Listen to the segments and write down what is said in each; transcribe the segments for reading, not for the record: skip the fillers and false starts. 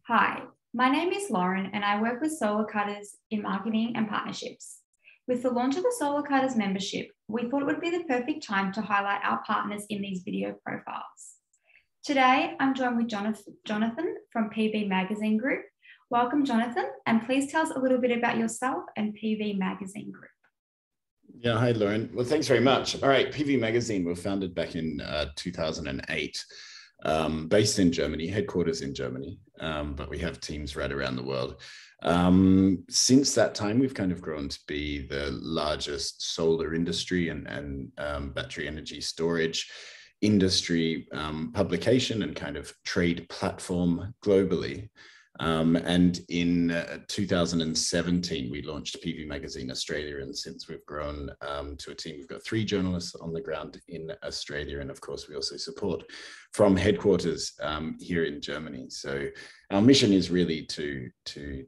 Hi, my name is Lauren and I work with Solar Cutters in marketing and partnerships. With the launch of the Solar Cutters membership, we thought it would be the perfect time to highlight our partners in these video profiles. Today, I'm joined with Jonathan from PV Magazine Group. Welcome, Jonathan, and please tell us a little bit about yourself and PV Magazine Group. Yeah, hi, Lauren. Well, thanks very much. All right, PV Magazine were founded back in 2008, based in Germany, headquarters in Germany, but we have teams right around the world. Since that time, we've kind of grown to be the largest solar industry and battery energy storage industry publication and kind of trade platform globally. And in 2017, we launched PV Magazine Australia. And since we've grown to a team, we've got 3 journalists on the ground in Australia. And of course, we also support from headquarters here in Germany. So our mission is really to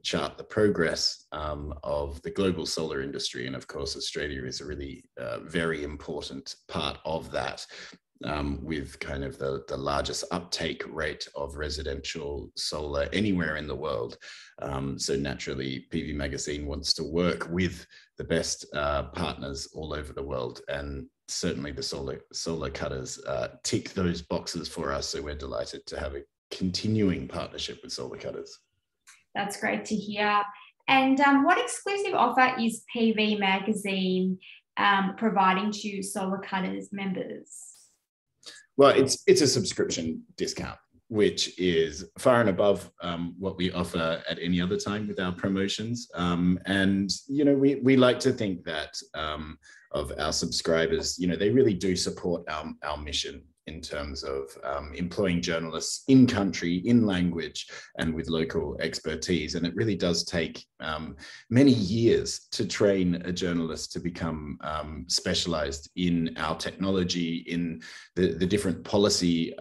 chart the progress of the global solar industry. And of course, Australia is a really very important part of that. With kind of the largest uptake rate of residential solar anywhere in the world. So naturally, PV Magazine wants to work with the best partners all over the world. And certainly the Solar Cutters tick those boxes for us. So we're delighted to have a continuing partnership with Solar Cutters. That's great to hear. And what exclusive offer is PV Magazine providing to Solar Cutters members? Well, it's a subscription discount, which is far and above what we offer at any other time with our promotions. And, you know, we like to think that of our subscribers, you know, they really do support our mission in terms of employing journalists in country, in language, and with local expertise. And it really does take many years to train a journalist to become specialized in our technology, in the different policy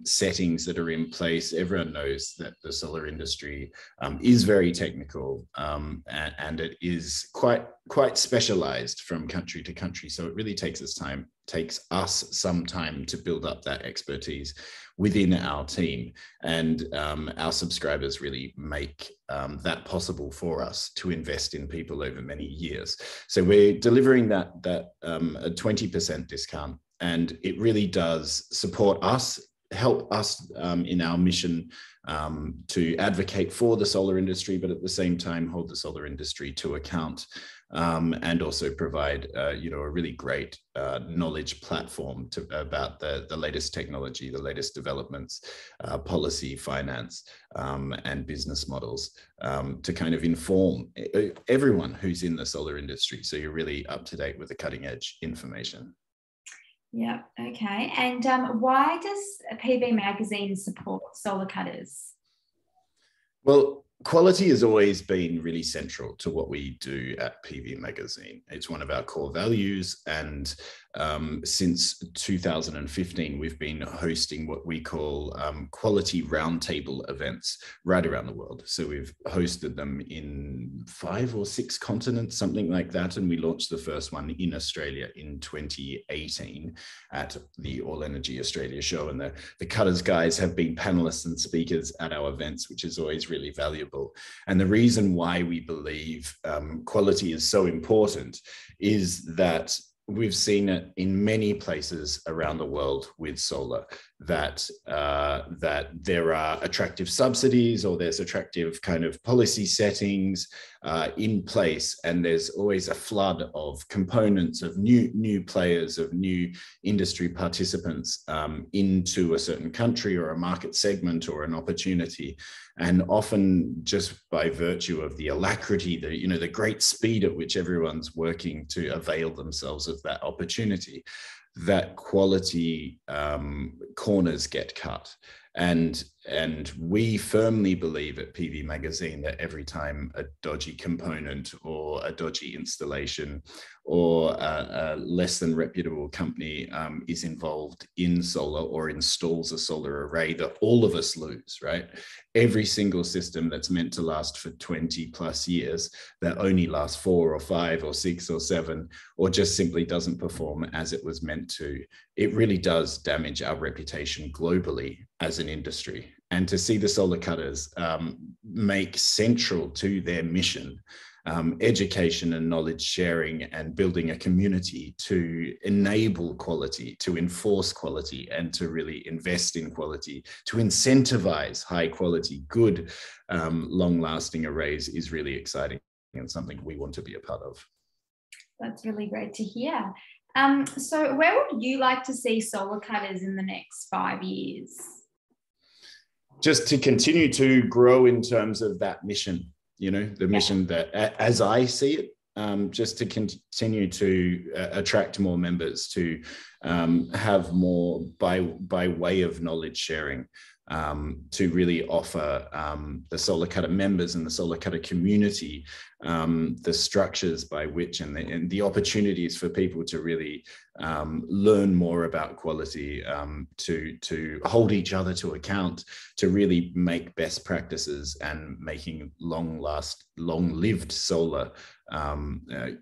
settings that are in place. Everyone knows that the solar industry is very technical and it is quite specialized from country to country. So it really takes us some time to build up that expertise within our team. And our subscribers really make that possible for us to invest in people over many years. So we're delivering that a 20% discount, and it really does support us, help us in our mission to advocate for the solar industry, but at the same time hold the solar industry to account, and also provide you know, a really great knowledge platform about the latest technology, the latest developments, policy, finance, and business models to kind of inform everyone who's in the solar industry. So you're really up to date with the cutting edge information. Yeah, okay. And why does PV Magazine support Solar Cutters? Well, quality has always been really central to what we do at PV Magazine. It's one of our core values, and since 2015, we've been hosting what we call quality roundtable events right around the world. So we've hosted them in 5 or 6 continents, something like that. And we launched the first one in Australia in 2018 at the All Energy Australia show. And the Cutters guys have been panelists and speakers at our events, which is always really valuable. And the reason why we believe quality is so important is that we've seen it in many places around the world with solar, that there are attractive subsidies or there's attractive kind of policy settings in place, and there's always a flood of components of new players, of new industry participants into a certain country or a market segment or an opportunity. And often just by virtue of the alacrity, the great speed at which everyone's working to avail themselves of that opportunity, that quality corners get cut. And we firmly believe at PV Magazine that every time a dodgy component or a dodgy installation or a less than reputable company is involved in solar or installs a solar array, that all of us lose, right? Every single system that's meant to last for 20 plus years, that only lasts 4 or 5 or 6 or 7, or just simply doesn't perform as it was meant to, it really does damage our reputation globally as an industry. and to see the Solar Cutters make central to their mission education and knowledge sharing and building a community to enable quality, to enforce quality, and to really invest in quality, to incentivize high quality, good, long-lasting arrays is really exciting and something we want to be a part of. That's really great to hear. So where would you like to see Solar Cutters in the next 5 years? Just to continue to grow in terms of that mission. The mission that, as I see it, just to continue to attract more members, to have more by way of knowledge sharing, to really offer the Solar Cutter members and the Solar Cutter community the structures by which and the opportunities for people to really learn more about quality, to hold each other to account, to really make best practices and making long-lived solar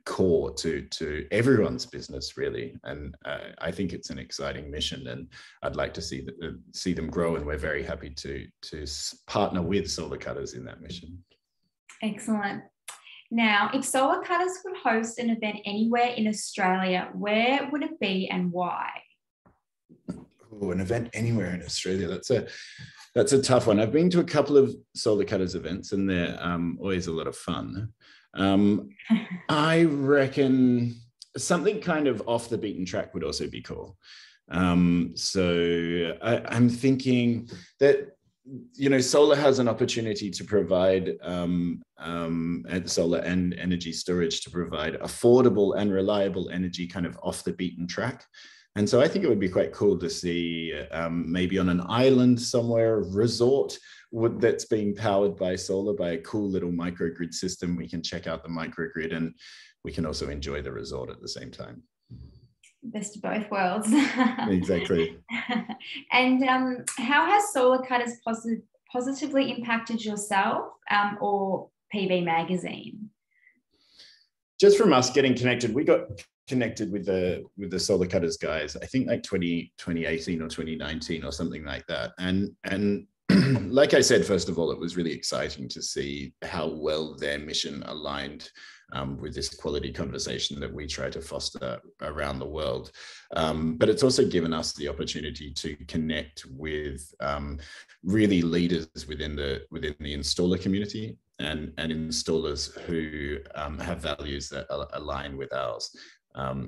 core to everyone's business, really. And I think it's an exciting mission, and I'd like to see them grow, and we're very happy to partner with Solar Cutters in that mission. Excellent. Now, if Solar Cutters could host an event anywhere in Australia, where would it be and why? Oh, an event anywhere in Australia. That's a tough one. I've been to a couple of Solar Cutters events, and they're always a lot of fun. I reckon something kind of off the beaten track would also be cool. So I'm thinking that solar has an opportunity to provide solar and energy storage to provide affordable and reliable energy kind of off the beaten track. And so I think it would be quite cool to see maybe on an island somewhere, a resort that's being powered by solar, by a cool little microgrid system. We can check out the microgrid, and we can also enjoy the resort at the same time. Best of both worlds. Exactly. And how has Solar Cutters positively impacted yourself or PV Magazine? Just from us getting connected, we got connected with the Solar Cutters guys, I think like 2018 or 2019 or something like that. And like I said, first of all, it was really exciting to see how well their mission aligned with this quality conversation that we try to foster around the world. But it's also given us the opportunity to connect with really leaders within the installer community and installers who have values that align with ours.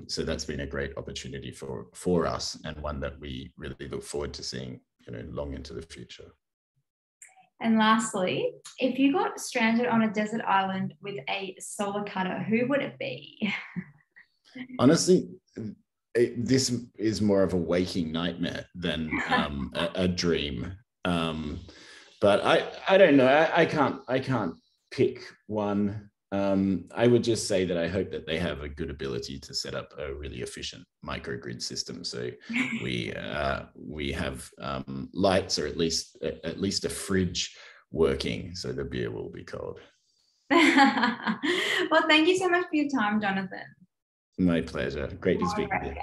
So that's been a great opportunity for us, and one that we really look forward to seeing, long into the future. And lastly, if you got stranded on a desert island with a Solar Cutter, who would it be? Honestly, this is more of a waking nightmare than a dream. But I don't know. I can't pick one. I would just say that I hope that they have a good ability to set up a really efficient microgrid system. So we have lights, or at least a fridge working, so the beer will be cold. Well, thank you so much for your time, Jonathan. My pleasure. Great to speak with you.